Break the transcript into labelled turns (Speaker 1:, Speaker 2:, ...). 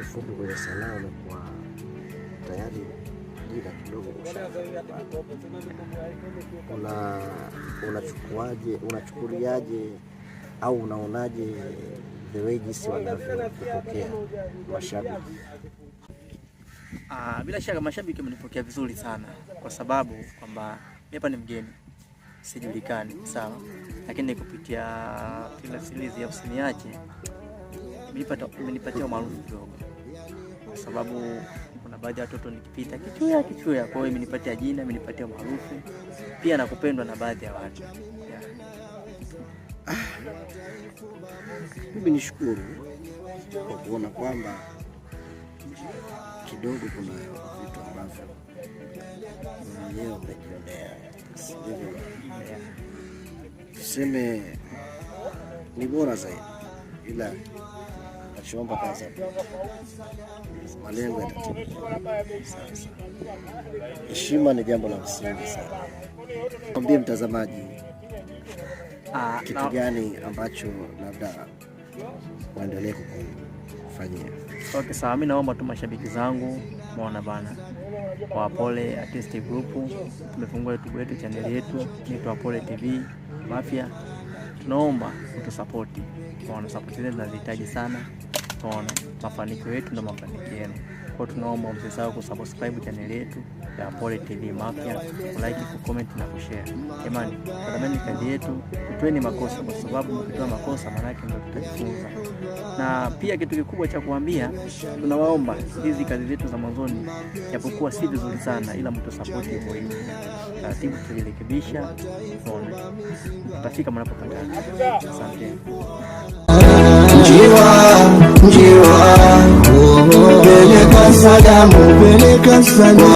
Speaker 1: ufupi kwenye sanaa umekuwa tayari jina kidogo. Unachukuliaje au unaonaje the way jinsi wanavyopokea mashabiki?
Speaker 2: Bila shaka mashabiki wamenipokea vizuri sana, kwa sababu kwamba hapa ni mgeni, sijulikani, sawa, lakini kupitia kila series ya Usiniache imenipatia umaarufu kidogo, kwa sababu kuna baadhi ya watoto nikipita kichuya, kwa hiyo imenipatia jina, imenipatia umaarufu pia na kupendwa na baadhi ya watu.
Speaker 1: Mimi nishukuru kwa kuona kwamba kidogo kuna vitu ambavyo mwenyewe umejionea. Tuseme ni bora zaidi, ila nachoomba kaza malengo yatatimia. Heshima ni jambo la msingi sana. Mwambie mtazamaji kitu gani ambacho labda waendelee kufanyia.
Speaker 2: Okay, sawa, mimi naomba tu mashabiki zangu, muona bana, kwa Pole Artist Group tumefungua YouTube yetu, channel yetu inaitwa Pole TV Mafia. Tunaomba utusupport. Tunaona support yetu tunahitaji sana. Tunaona mafanikio yetu ndio mafanikio yenu. Kwa tunaomba msisahau kusubscribe channel yetu ya Pole TV Mafia, like, comment na kushare. Jamani, tazameni kazi yetu, tutoeni makosa, kwa sababu mkitoa makosa maana yake ndio tutajifunza. Na pia kitu kikubwa cha kuambia, tunawaomba hizi kazi zetu za mwanzoni japokuwa si vizuri sana, ila mtu support hivyo hivyo. Taratibu tulirekebisha, tuone tutafika mnapopata. Asante.
Speaker 3: Peleka salamu